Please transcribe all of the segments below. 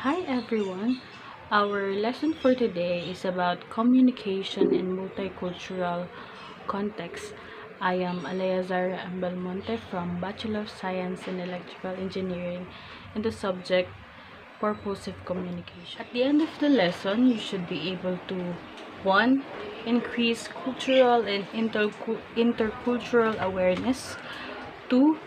Hi everyone. Our lesson for today is about communication in multicultural context. I am Alleah Zyra Belmonte from Bachelor of Science in Electrical Engineering in the subject Purposive Communication. At the end of the lesson, you should be able to 1. Increase cultural and intercultural awareness. 2.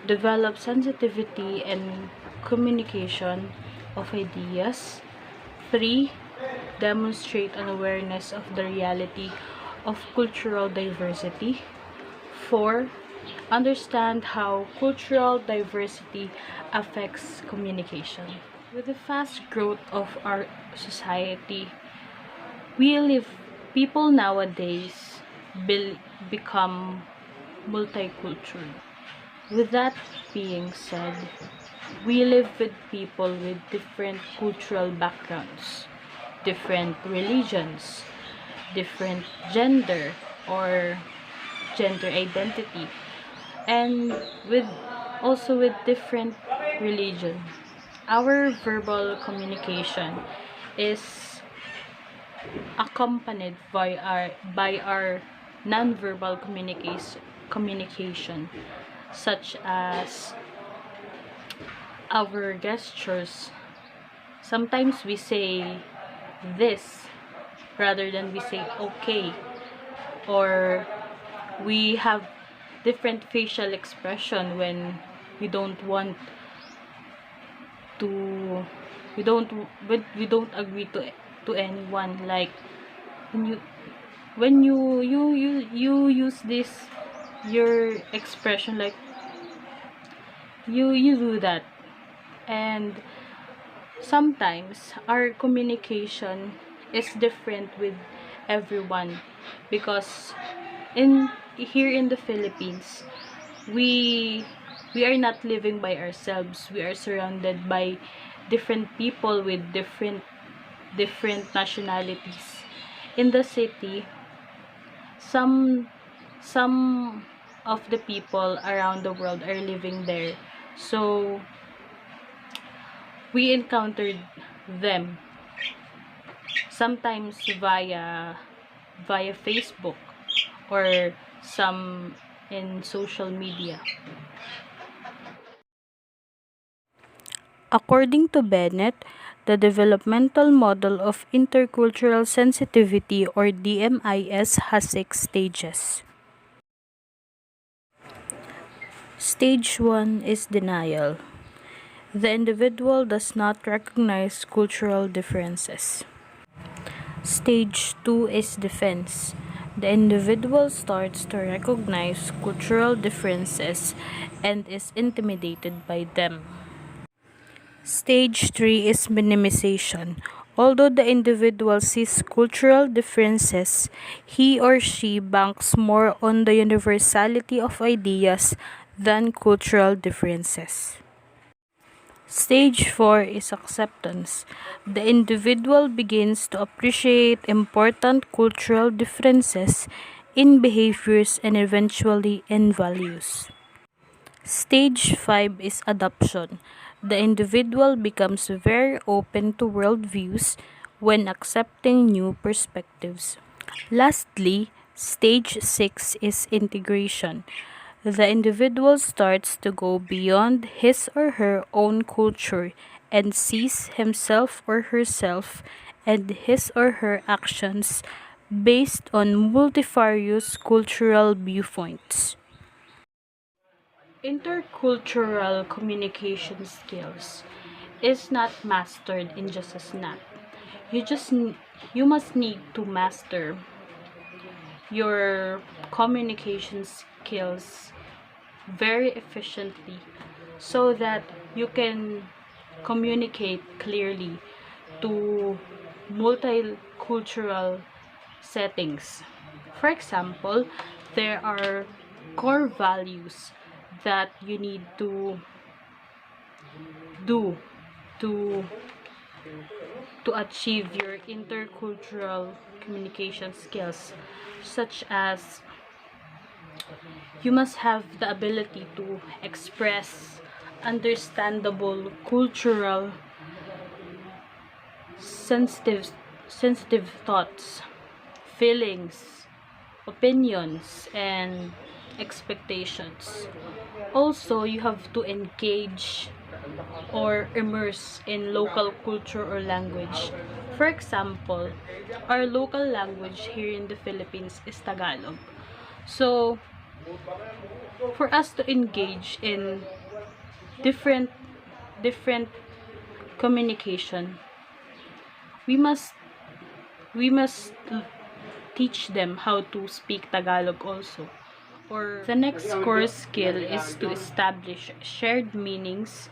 Develop sensitivity and communication of ideas. 3. Demonstrate an awareness of the reality of cultural diversity. 4. Understand how cultural diversity affects communication. With the fast growth of our society, people nowadays become multicultural. With that being said, we live with people with different cultural backgrounds, different religions, different gender or gender identity, and with different religion. Our verbal communication is accompanied by our nonverbal communication, such as our gestures. Sometimes we say this rather than we say okay, or we have different facial expression when we don't want to we don't agree to anyone, like when you use this your expression, like you do that. And sometimes our communication is different with everyone, because in here in the Philippines, we we are not living by ourselves. We are surrounded by different people with different nationalities. In the city, some some of the people around the world are living there, so we encountered them sometimes via Facebook, or some in social media. According to Bennett, the developmental model of intercultural sensitivity, or DMIS, has 6 stages. Stage 1 is denial. The individual does not recognize cultural differences. Stage 2 is defense. The individual starts to recognize cultural differences and is intimidated by them. Stage 3 is minimization. Although the individual sees cultural differences, he or she banks more on the universality of ideas than cultural differences. Stage 4 is acceptance. The individual begins to appreciate important cultural differences in behaviors and eventually in values. Stage 5 is adoption. The individual becomes very open to worldviews when accepting new perspectives. Lastly, stage 6 is integration. The individual starts to go beyond his or her own culture and sees himself or herself and his or her actions based on multifarious cultural viewpoints. Intercultural communication skills is not mastered in just a snap. You must need to master your communication skills very efficiently, so that you can communicate clearly to multicultural settings. For example, there are core values that you need to do to achieve your intercultural communication skills, such as you must have the ability to express understandable cultural sensitive sensitive thoughts, feelings, opinions, and expectations. Also, you have to engage or immerse in local culture or language. For example, our local language here in the Philippines is Tagalog. So, for us to engage in different different communication, we must we must teach them how to speak Tagalog also. Or the next core skill is to establish shared meanings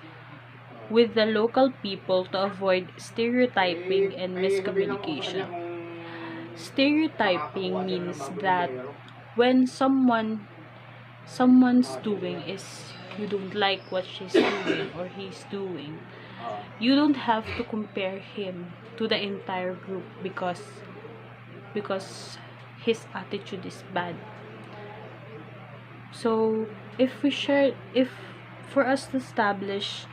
with the local people to avoid stereotyping and miscommunication. Stereotyping means that when someone's doing is you don't like what she's doing or he's doing, you don't have to compare him to the entire group because his attitude is bad. So if for us to establish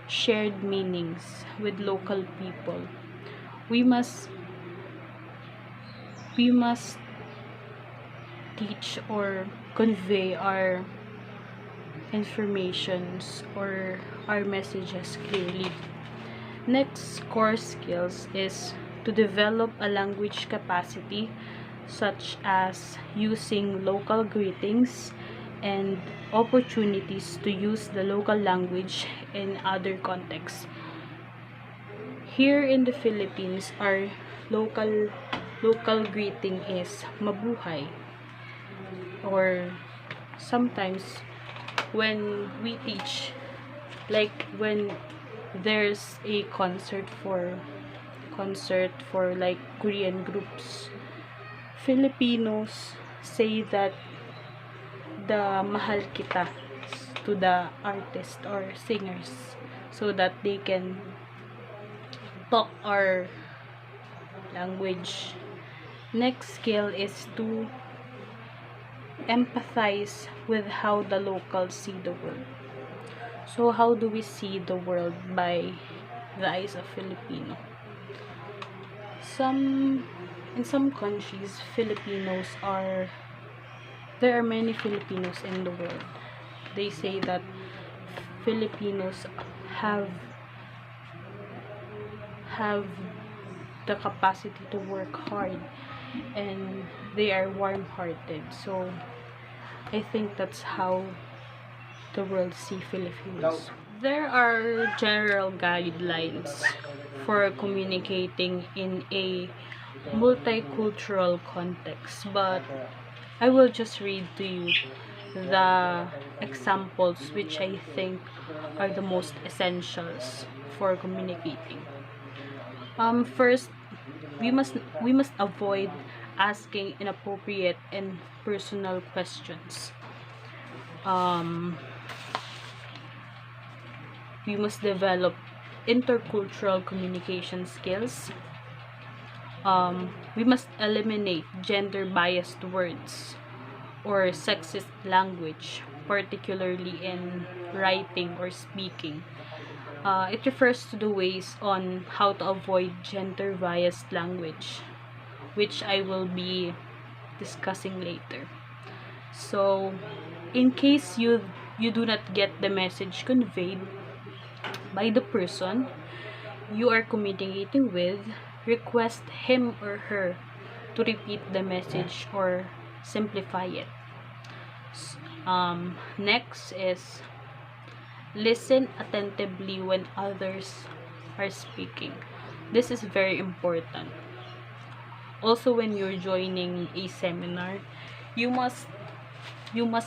shared meanings with local people, we must teach or convey our informations or our messages clearly. Next core skills is to develop a language capacity such as using local greetings and opportunities to use the local language in other contexts. Here in the Philippines, our local greeting is mabuhay, or sometimes when we teach, like when there's a concert for like Korean groups, Filipinos say that the mahal kita to the artist or singers so that they can talk our language. Next skill is to empathize with how the locals see the world. So how do we see the world by the eyes of Filipino? In some countries, there are many Filipinos in the world. They say that Filipinos have the capacity to work hard and they are warm-hearted. So I think that's how the world see Filipinos. There are general guidelines for communicating in a multicultural context, but I will just read to you the examples which I think are the most essentials for communicating. First, we must avoid asking inappropriate and personal questions. We must develop intercultural communication skills. We must eliminate gender biased words or sexist language, particularly in writing or speaking. It refers to the ways on how to avoid gender biased language, which I will be discussing later. So, in case you do not get the message conveyed by the person you are communicating with, request him or her to repeat the message or simplify it. Next is listen attentively when others are speaking. This is very important. Also, when you're joining a seminar, you must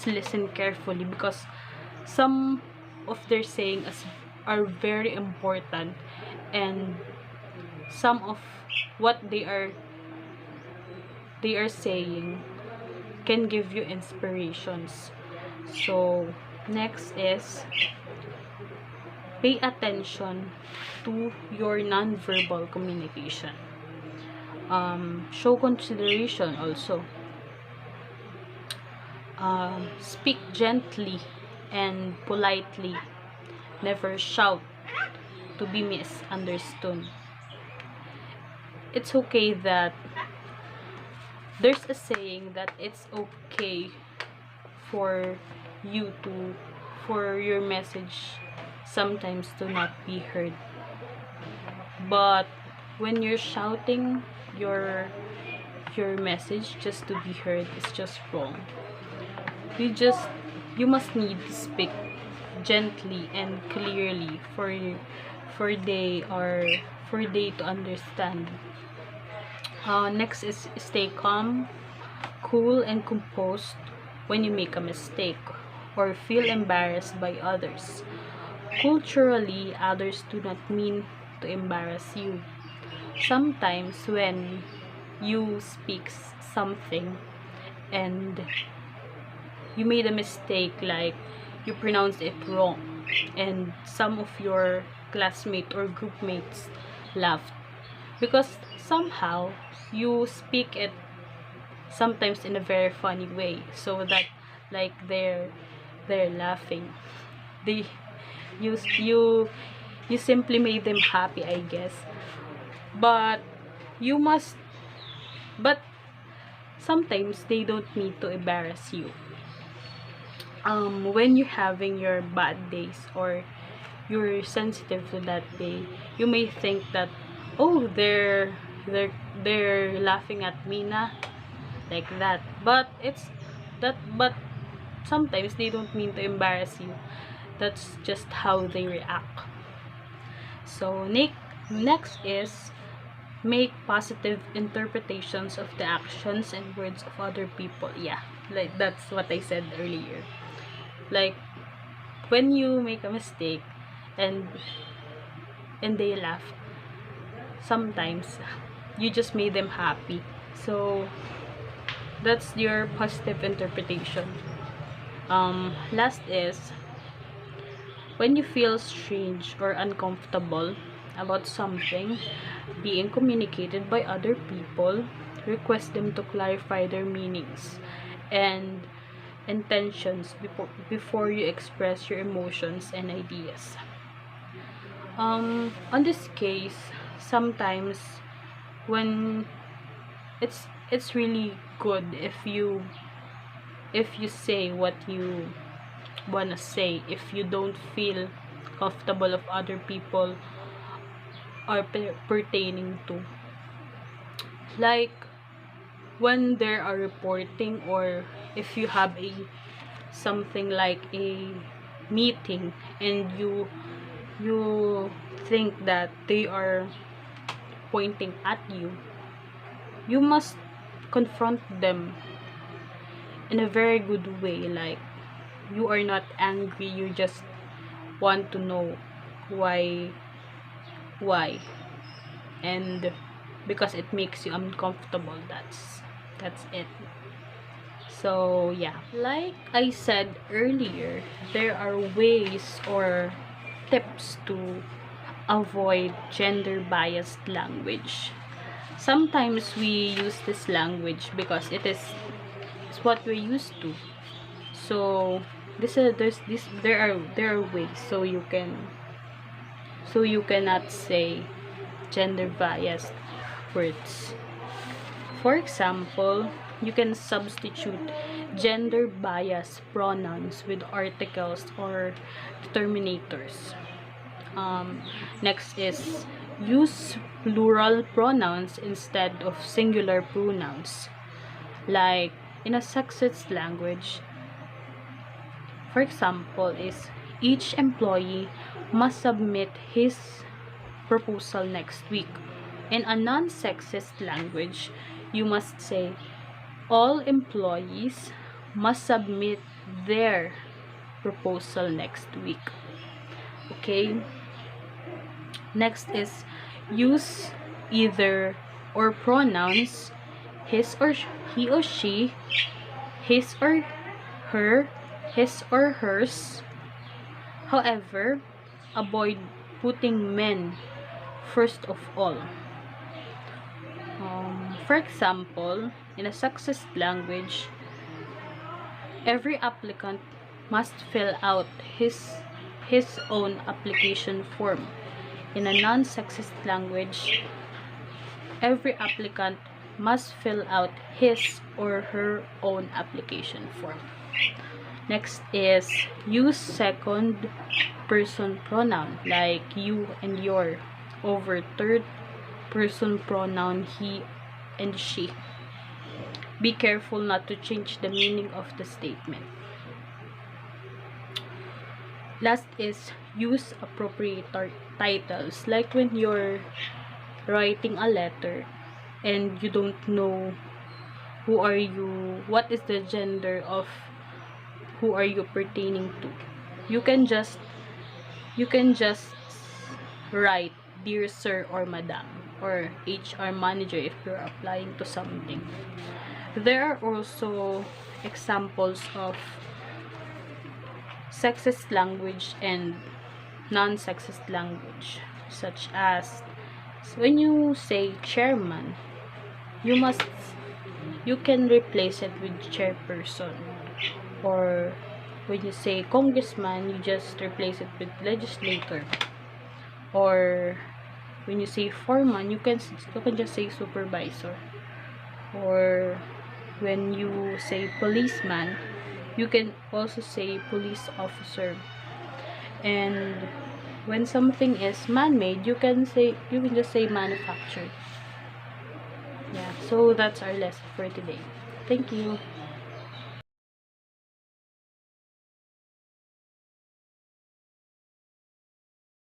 listen carefully because some of their sayings are very important and some of what they are saying can give you inspirations. So next is pay attention to your non-verbal communication. Show consideration also. Speak gently and politely. Never shout to be misunderstood. it's okay that there's a saying that it's okay for you to for your message sometimes to not be heard. But when you're shouting your your message just to be heard, it's just wrong. You must need to speak gently and clearly for they to understand. Next is stay calm, cool, and composed when you make a mistake or feel embarrassed by others. Culturally, others do not mean to embarrass you. Sometimes when you speak something and you made a mistake, like you pronounced it wrong, and some of your classmates or group mates laughed because somehow you speak it sometimes in a very funny way, so that like they're laughing. They you you you simply made them happy, I guess. But you must but sometimes they don't need to embarrass you. When you're having your bad days or you're sensitive to that day, you may think that, oh, they're laughing at me na, like that. But it's that but sometimes they don't mean to embarrass you. That's just how they react. So next is make positive interpretations of the actions and words of other people. Yeah, like that's what I said earlier. Like when you make a mistake and they laugh, sometimes you just made them happy. So that's your positive interpretation. Last is when you feel strange or uncomfortable about something being communicated by other people, request them to clarify their meanings and intentions before you express your emotions and ideas. On this case, sometimes when it's really good if you say what you wanna say, if you don't feel comfortable of other people are pertaining to, like when there are reporting, or if you have a something like a meeting and you think that they are pointing at you, you must confront them in a very good way. Like you are not angry, you just want to know why, and because it makes you uncomfortable. That's it. So yeah, like I said earlier, there are ways or tips to avoid gender biased language. Sometimes we use this language because it's what we're used to. So there are ways so you cannot say gender biased words. For example, you can substitute gender biased pronouns with articles or determinators. Next is use plural pronouns instead of singular pronouns. Like in a sexist language, for example, is each employee must submit his proposal next week. In a non-sexist language, you must say all employees must submit their proposal next week. Okay? Next is use either or pronouns his or he or she, his or her, his or hers. However, avoid putting men first of all. For example, in a sexist language, every applicant must fill out his own application form. In a non-sexist language, Every applicant must fill out his or her own application form. Next is use second person pronoun like you and your over third person pronoun he and she. Be careful not to change the meaning of the statement. Last is use appropriate titles, like when you're writing a letter and you don't know who are you, what is the gender of who are you pertaining to. You can just write dear sir or madam or HR manager if you're applying to something. There are also examples of sexist language and non-sexist language, such as when you say chairman, you can replace it with chairperson, or when you say congressman, you just replace it with legislator, or when you say foreman, you can just say supervisor, or when you say policeman, you can also say police officer. And when something is man-made, you can just say manufactured. Yeah, so that's our lesson for today. Thank you.